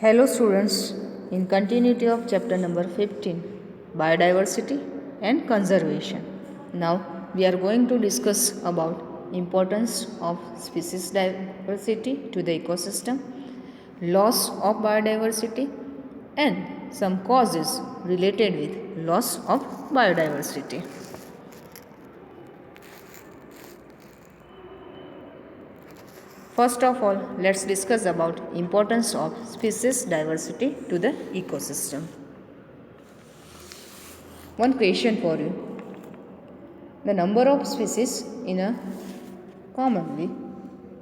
Hello students, in continuity of chapter number 15, biodiversity and conservation. Now we are going to discuss about importance of species diversity to the ecosystem, loss of biodiversity and some causes related with loss of biodiversity. First of all, let's discuss about importance of species diversity to the ecosystem. One question for you. The number of species in a commonly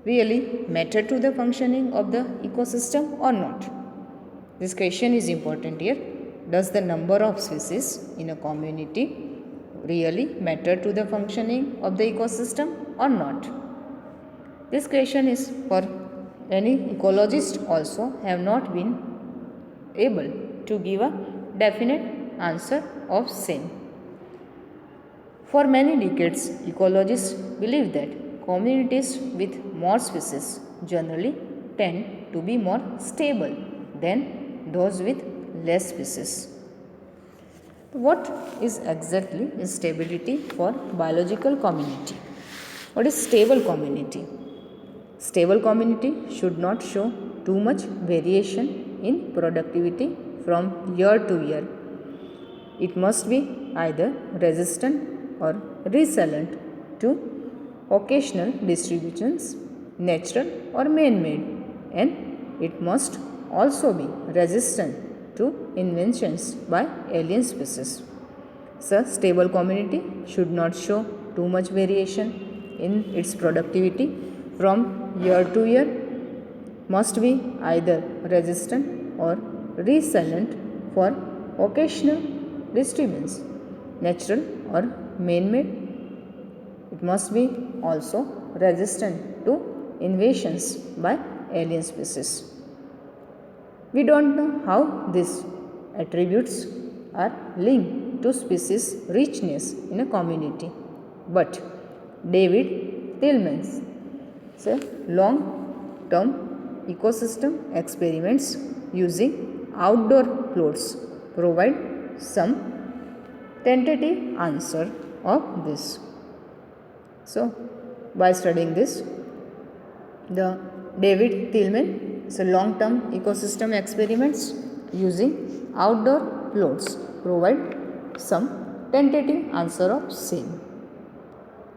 really matter to the functioning of the ecosystem or not? This question is important here. Does the number of species in a community really matter to the functioning of the ecosystem or not? This question is for any ecologist also have not been able to give a definite answer of same. For many decades, ecologists believe that communities with more species generally tend to be more stable than those with less species. What is exactly stability for biological community? What is stable community? Stable community should not show too much variation in productivity from year to year. It must be either resistant or resilient to occasional distributions, natural or man-made, and it must also be resistant to inventions by alien species. So, stable community should not show too much variation in its productivity from year to year, must be either resistant or resilient for occasional disturbance, natural or man-made. It must be also resistant to invasions by alien species. We don't know how these attributes are linked to species richness in a community, but David Tillman's long-term ecosystem experiments using outdoor plots provide some tentative answer of this. So, by studying this, the David Tillman long-term ecosystem experiments using outdoor plots provide some tentative answer of same.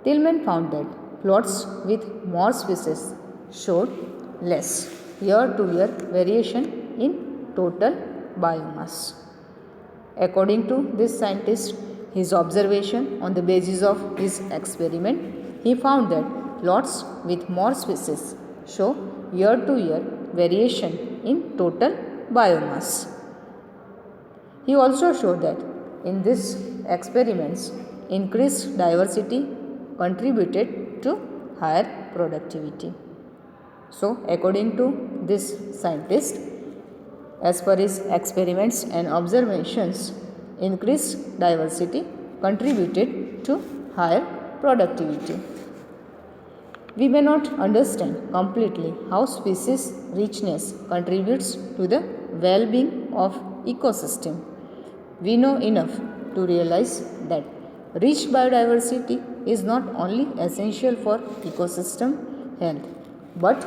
Tillman found that plots with more species showed less year-to-year variation in total biomass. According to this scientist, his observation on the basis of his experiment, he found that plots with more species show year-to-year variation in total biomass. He also showed that in these experiments, increased diversity contributed to higher productivity. So, according to this scientist, as per his experiments and observations, increased diversity contributed to higher productivity. We may not understand completely how species richness contributes to the well-being of ecosystem. We know enough to realize that rich biodiversity is not only essential for ecosystem health, but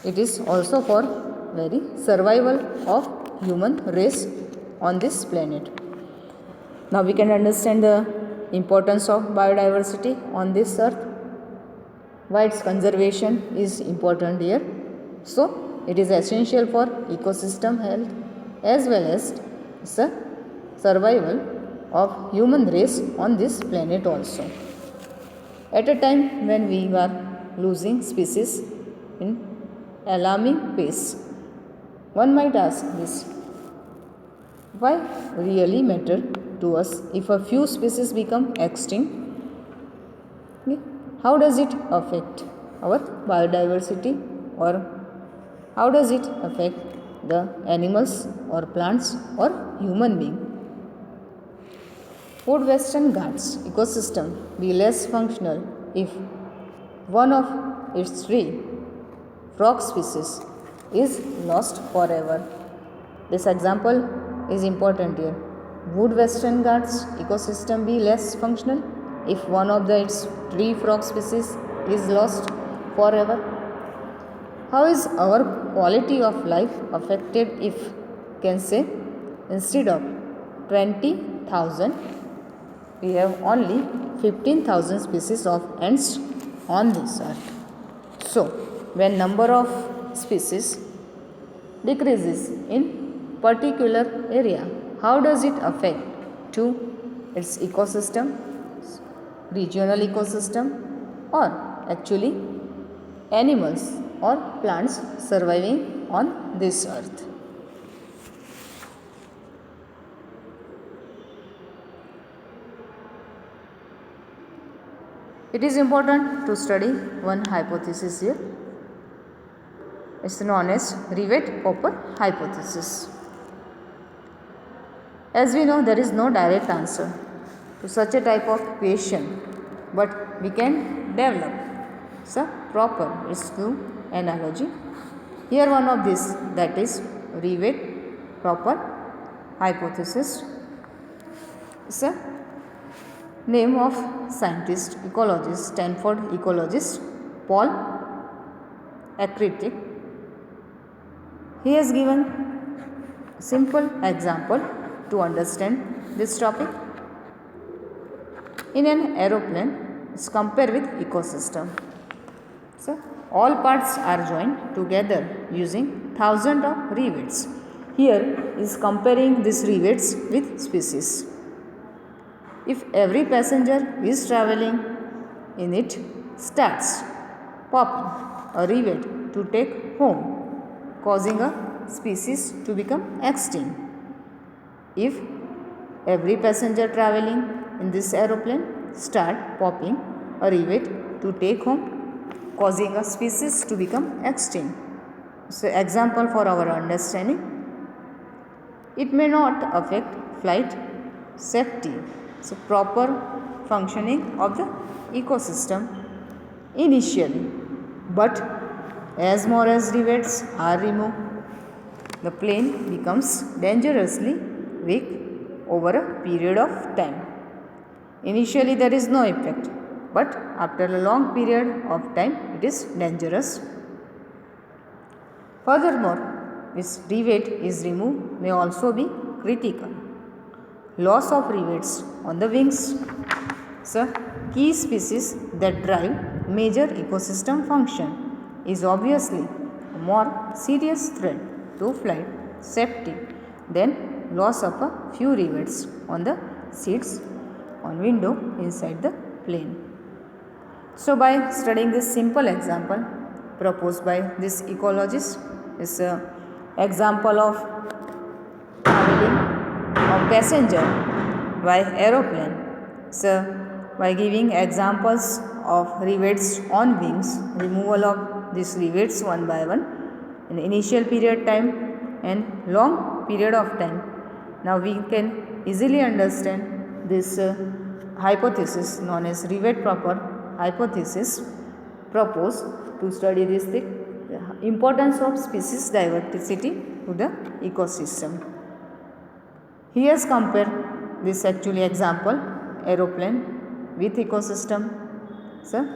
it is also for very survival of human race on this planet. Now we can understand the importance of biodiversity on this earth, why its conservation is important here. So it is essential for ecosystem health as well as the survival of human race on this planet also. At a time when we are losing species in alarming pace, one might ask this: why really matter to us if a few species become extinct? How does it affect our biodiversity, or how does it affect the animals or plants or human being? Would Western Ghats ecosystem be less functional if one of its three frog species is lost forever. This example is important here. Would Western Ghats ecosystem be less functional if one of its tree frog species is lost forever? How is our quality of life affected if, can say, instead of 20,000, we have only 15,000 species of ants on this earth? So, when number of species decreases in particular area, how does it affect to its ecosystem, regional ecosystem, or actually animals or plants surviving on this earth? It is important to study one hypothesis here. It's known as Rivette-Popper hypothesis. As we know, there is no direct answer to such a type of question, but we can develop some proper analogy. Here one of this, that is Rivette-Popper hypothesis. It's a name of scientist, ecologist, Stanford ecologist Paul Akritic. He has given simple example to understand this topic. In an aeroplane, it's compared with ecosystem. So, all parts are joined together using thousands of rivets. Here is comparing these rivets with species. If every passenger is traveling in it starts popping a rivet to take home, causing a species to become extinct. If every passenger traveling in this aeroplane start popping a rivet to take home, causing a species to become extinct. So, example for our understanding, it may not affect flight safety. So, proper functioning of the ecosystem initially, but as more as rivets are removed, the plane becomes dangerously weak over a period of time. Initially there is no effect, but after a long period of time it is dangerous. Furthermore, if rivet is removed may also be critical. Loss of rivets on the wings. So, key species that drive major ecosystem function is obviously a more serious threat to flight safety than loss of a few rivets on the seats on window inside the plane. So, by studying this simple example proposed by this ecologist, is an example of traveling of passenger by aeroplane. So, by giving examples of rivets on wings, removal of these rivets one by one in initial period time and long period of time. Now, we can easily understand this hypothesis known as Rivette-Popper hypothesis proposed to study this thing, the importance of species diversity to the ecosystem. He has compared this actually example aeroplane with ecosystem. So,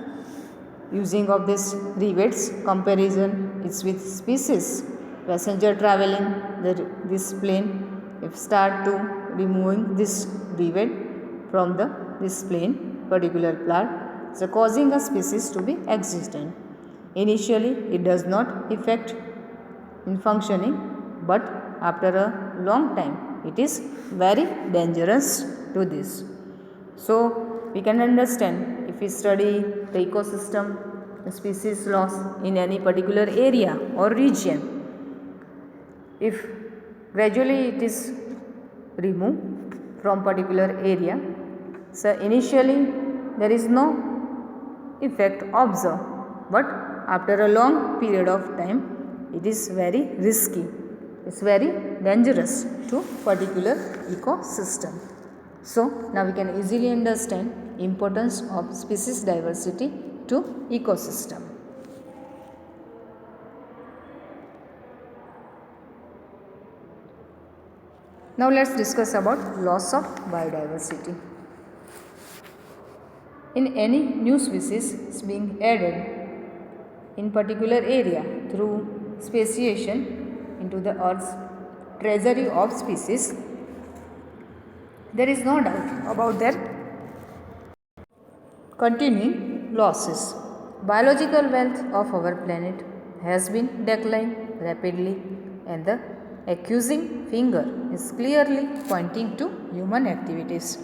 using of this rivets comparison is with species. Passenger traveling this plane, if start to removing this rivet from this plane particular part, so causing a species to be existent. Initially it does not affect in functioning, but after a long time it is very dangerous to this. So, we can understand if we study the ecosystem, the species loss in any particular area or region, if gradually it is removed from particular area, so initially there is no effect observed, but after a long period of time it is very risky, it is very dangerous to particular ecosystem. So, now we can easily understand importance of species diversity to ecosystem. Now let's discuss about loss of biodiversity. In any new species is being added in particular area through speciation into the Earth's treasury of species, there is no doubt about their continuing losses. Biological wealth of our planet has been declining rapidly, and the accusing finger is clearly pointing to human activities.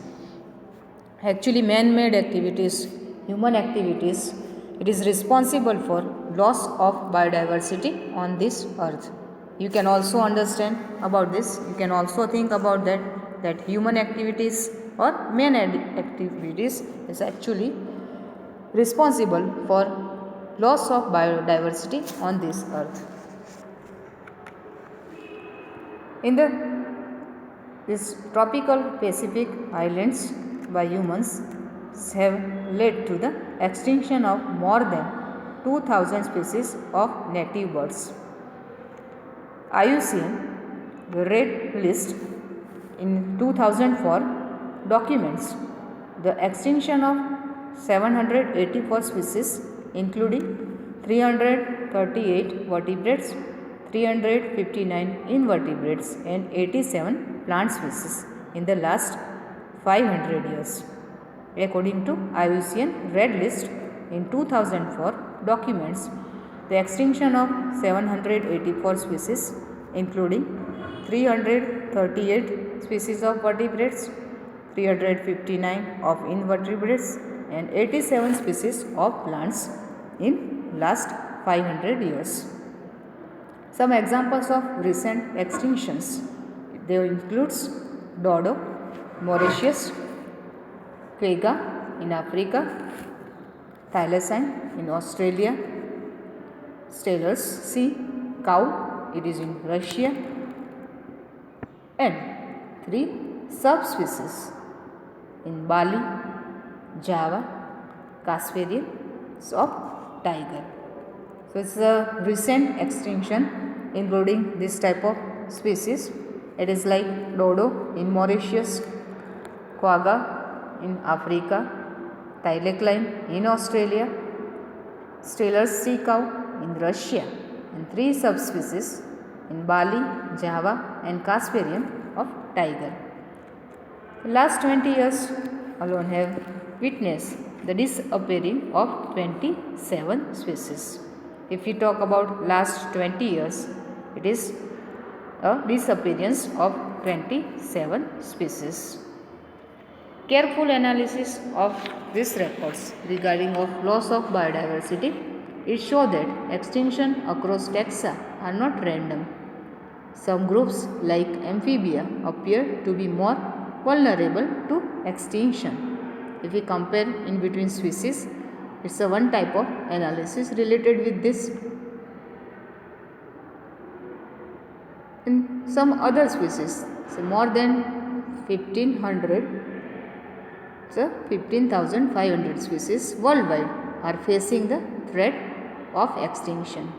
Actually, man-made activities, human activities, it is responsible for loss of biodiversity on this earth. You can also understand about this. You can also think about that human activities or activities is actually responsible for loss of biodiversity on this earth. In these tropical Pacific islands by humans have led to the extinction of more than 2000 species of native birds. IUCN, the Red List in 2004 documents the extinction of 784 species including 338 vertebrates, 359 invertebrates and 87 plant species in the last 500 years. According to IUCN Red List in 2004 documents the extinction of 784 species including 338 species of vertebrates, 359 of invertebrates and 87 species of plants in last 500 years. Some examples of recent extinctions, they includes dodo, Mauritius, quagga in Africa, thylacine in Australia, Steller's sea cow, it is in Russia, and 3 subspecies in Bali, Java, Casparian of tiger. So it's a recent extinction including this type of species. It is like dodo in Mauritius, quagga in Africa, thylacine in Australia, Steller's sea cow in Russia, and 3 subspecies in Bali, Java and Casparian of tiger. The last 20 years alone have witnessed the disappearing of 27 species. If we talk about last 20 years, it is a disappearance of 27 species. Careful analysis of these records regarding of loss of biodiversity, it shows that extinction across taxa are not random. Some groups like amphibia appear to be more vulnerable to extinction. If we compare in between species, it's a one type of analysis related with this. In some other species, so more than 1500, so 15,500 species worldwide are facing the threat of extinction.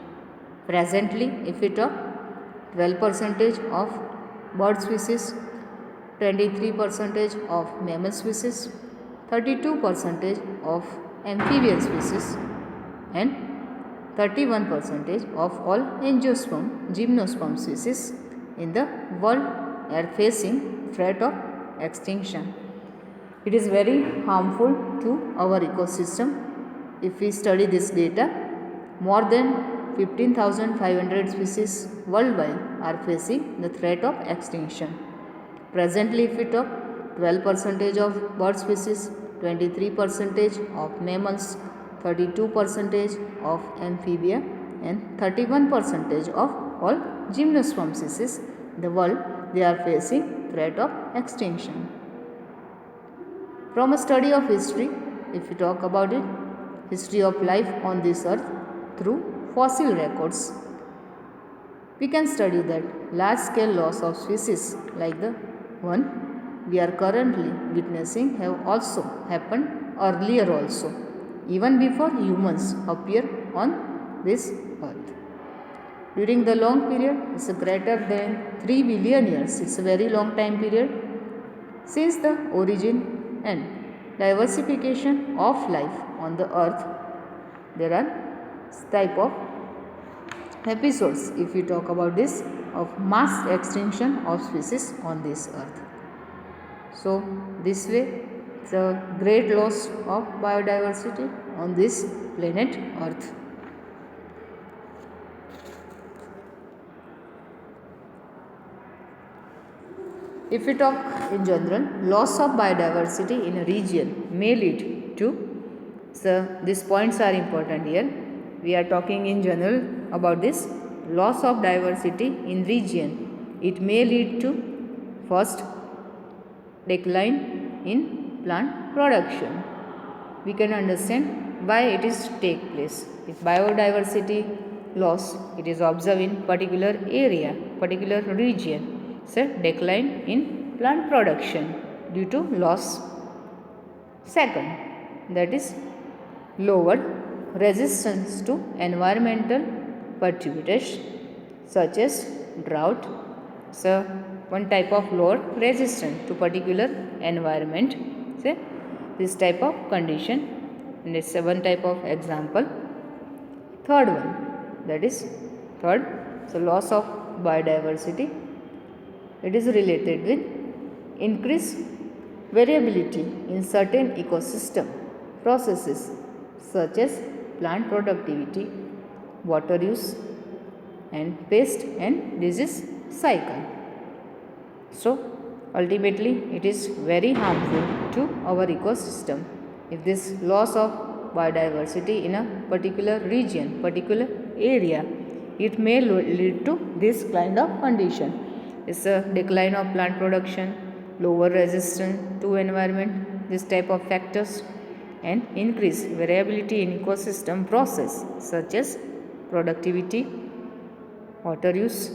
Presently, if we talk, 12% of bird species, 23% of mammal species, 32% of amphibian species and 31% of all angiosperm, gymnosperm species in the world are facing threat of extinction. It is very harmful to our ecosystem. If we study this data, more than 15,500 species worldwide are facing the threat of extinction. Presently, if we talk, 12% of bird species, 23% of mammals, 32% of amphibia and 31% of all gymnosperm species in the world, they are facing threat of extinction. From a study of history, if we talk about it, history of life on this earth through fossil records, we can study that large scale loss of species like the one we are currently witnessing have also happened earlier also, even before humans appear on this earth. during the long period, it's greater than 3 billion years. It's a very long time period. Since the origin and diversification of life on the earth, there are type of episodes, if we talk about this, of mass extinction of species on this earth. So this way, the great loss of biodiversity on this planet earth. If we talk in general, loss of biodiversity in a region may lead to, so these points are important here. We are talking in general about this loss of diversity in region. It may lead to first decline in plant production. We can understand why it is take place. If biodiversity loss, it is observed in particular area, particular region. So, decline in plant production due to loss. Second, that is lowered resistance to environmental perturbations such as drought. So, one type of lower resistance to particular environment. Say this type of condition, and it's one type of example. Third one, that is third, so loss of biodiversity. It is related with increased variability in certain ecosystem processes such as plant productivity, water use, and pest and disease cycle. So, ultimately it is very harmful to our ecosystem if this loss of biodiversity in a particular region, particular area, it may lead to this kind of condition. It's a decline of plant production, lower resistance to environment, this type of factors, and increase variability in ecosystem process such as productivity, water use,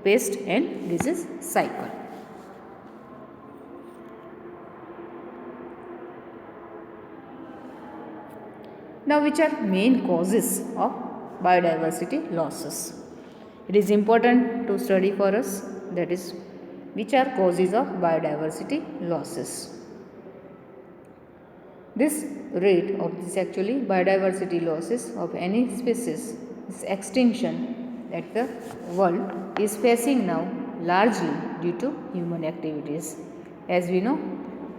pest and disease cycle. Now, which are main causes of biodiversity losses? It is important to study for us, that is, which are causes of biodiversity losses. This rate of this actually biodiversity losses of any species, this extinction that the world is facing now largely due to human activities. As we know,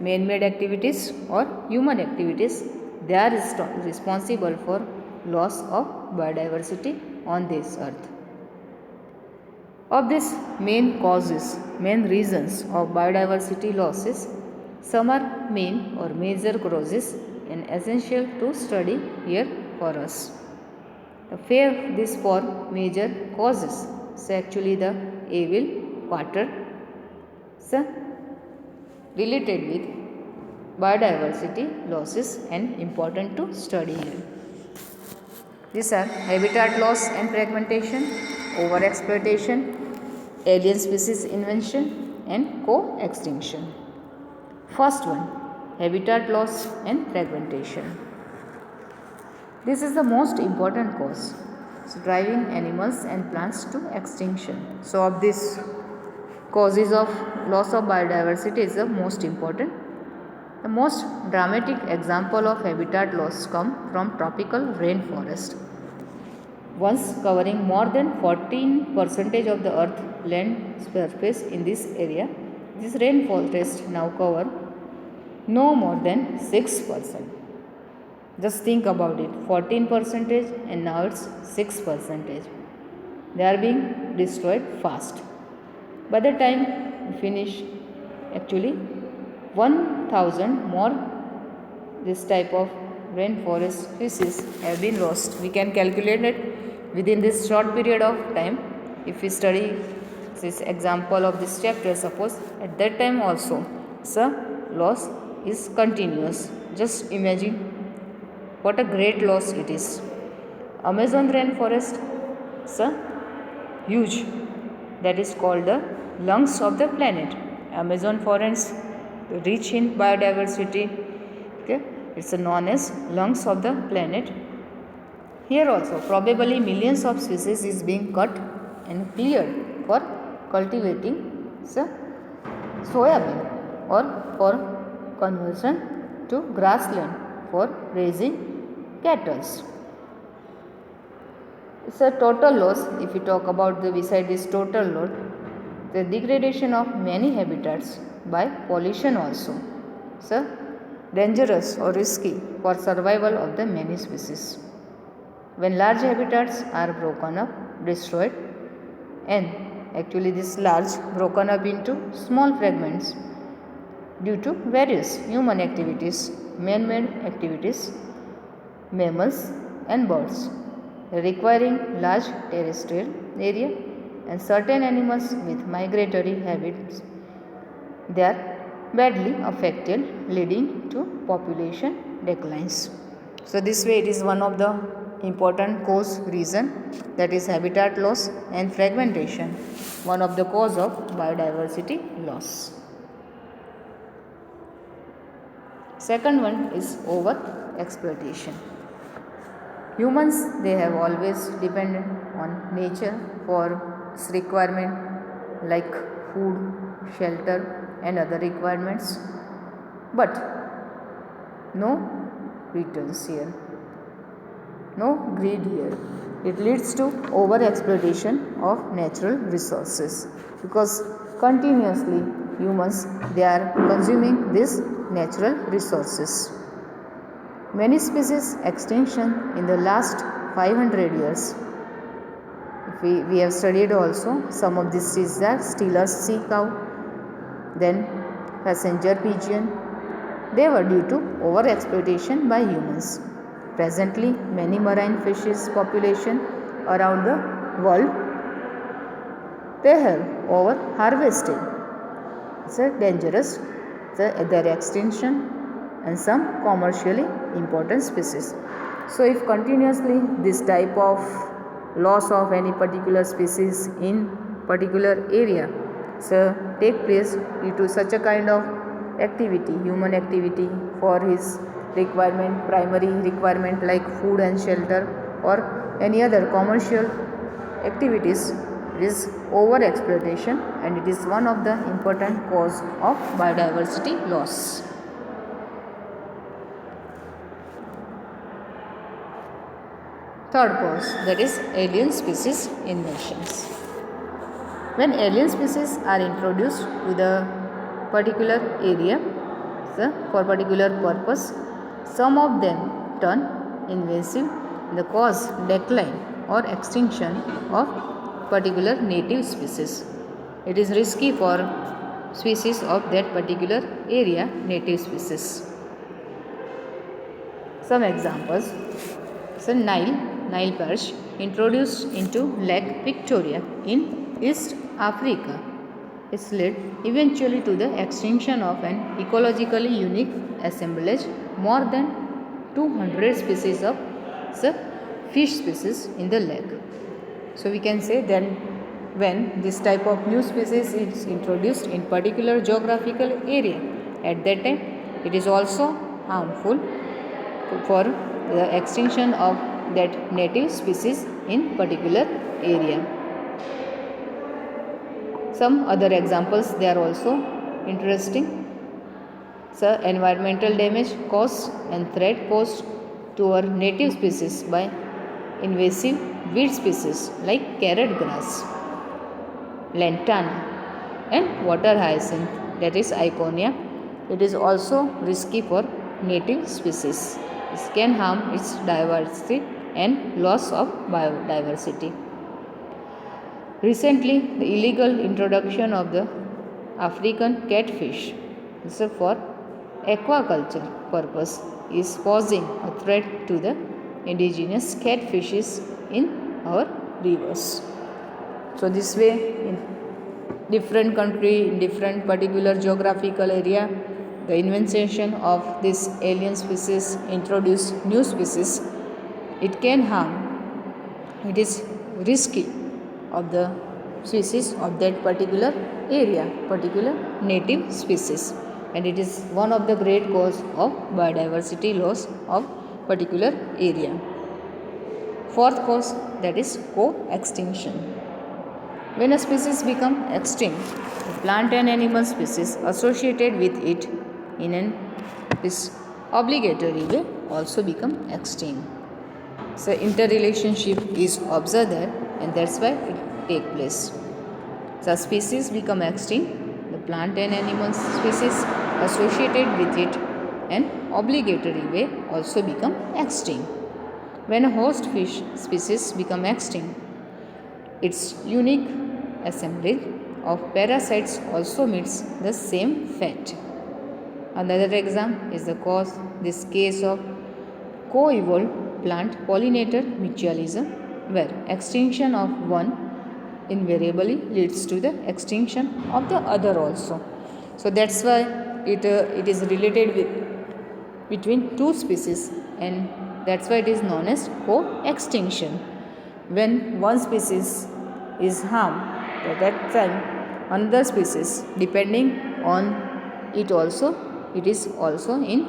man-made activities or human activities, they are responsible for loss of biodiversity on this earth. Of these main causes, main reasons of biodiversity losses, some are main or major causes and essential to study here for us. These four major causes, so actually the evil quarter, so related with biodiversity losses and important to study here. These are habitat loss and fragmentation, overexploitation, alien species invention and co-extinction. First one, habitat loss and fragmentation. This is the most important cause, so driving animals and plants to extinction. So of these causes of loss of biodiversity is the most important. The most dramatic example of habitat loss come from tropical rainforest. Once covering more than 14% of the earth land surface in this area, this rainforest now cover no more than 6%. Just think about it, 14% and now it's 6%. They are being destroyed fast. By the time we finish, actually 1000 more this type of rainforest species have been lost. We can calculate it within this short period of time. If we study this example of this chapter, suppose at that time also, so loss is continuous. Just imagine what a great loss it is. Amazon rainforest, so huge, that is called the lungs of the planet. Amazon forest rich in biodiversity, okay, it's known as lungs of the planet. Here also probably millions of species is being cut and cleared for cultivating soybean or for conversion to grassland for raising cattle. It's a total loss. If you talk about beside this total loss, the degradation of many habitats by pollution also. So, dangerous or risky for survival of the many species. When large habitats are broken up, destroyed, and actually this large broken up into small fragments due to various human activities, man-made activities, mammals and birds requiring large terrestrial area and certain animals with migratory habits, they are badly affected, leading to population declines. So this way it is one of the important cause reason, that is habitat loss and fragmentation, one of the cause of biodiversity loss. Second one is over exploitation. Humans, they have always depended on nature for its requirement like food, shelter and other requirements, but no returns here, no greed here. It leads to over exploitation of natural resources because continuously humans, they are consuming these natural resources. Many species extinction in the last 500 years. We have studied also some of these species are Steelers sea cow, then passenger pigeon. They were due to over exploitation by humans. Presently, many marine fishes population around the world, they have over harvested. It's a dangerous, their extinction and some commercially important species. So if continuously this type of loss of any particular species in particular area take place due to such a kind of activity, human activity for his requirement, primary requirement like food and shelter or any other commercial activities, it is over exploitation and it is one of the important cause of biodiversity loss. Third cause, that is alien species invasions. When alien species are introduced to the particular area for particular purpose, some of them turn invasive, the cause decline or extinction of particular native species. It is risky for species of that particular area, native species. Some examples. So Nile perch introduced into Lake Victoria in East Africa. It led eventually to the extinction of an ecologically unique assemblage, more than 200 species of fish species in the lake. So we can say then when this type of new species is introduced in particular geographical area, at that time it is also harmful for the extinction of that native species in particular area. Some other examples, they are also interesting. So environmental damage caused and threat posed to our native species by invasive weed species like carrot grass, lantana and water hyacinth, that is Iconia. It is also risky for native species. This can harm its diversity and loss of biodiversity. Recently, the illegal introduction of the African catfish for aquaculture purpose is posing a threat to the indigenous catfishes in our rivers. So this way, in different country, in different particular geographical area, the invention of this alien species, introduce new species, it can harm, it is risky of the species of that particular area, particular native species, and it is one of the great cause of biodiversity loss of particular area. Fourth cause, that is co-extinction. When a species become extinct, the plant and animal species associated with it in an obligatory way also become extinct. So interrelationship is observed there, and that's why it take place. So species become extinct, the plant and animal species associated with it in obligatory way also become extinct. When a host fish species become extinct, its unique assemblage of parasites also meets the same fate. Another example is this case of co-evolved plant pollinator mutualism, where extinction of one invariably leads to the extinction of the other also. So that's why it is related with between two species, and that's why it is known as co-extinction. When one species is harmed, at that time another species, depending on it is also in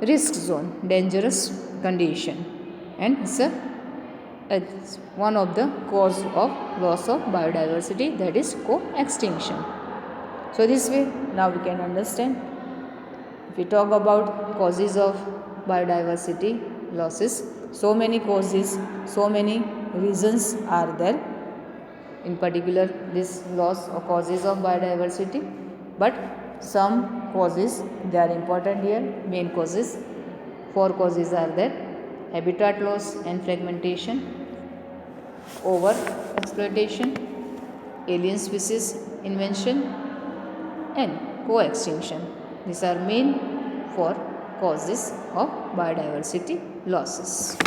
risk zone, dangerous condition, and it's one of the cause of loss of biodiversity, that is co-extinction. So this way now we can understand, if we talk about causes of biodiversity losses, so many causes, so many reasons are there, in particular this loss or causes of biodiversity, but some causes they are important here. Main causes, four causes are there: habitat loss and fragmentation, over exploitation, alien species invention, and co-extinction. These are main four causes of biodiversity losses.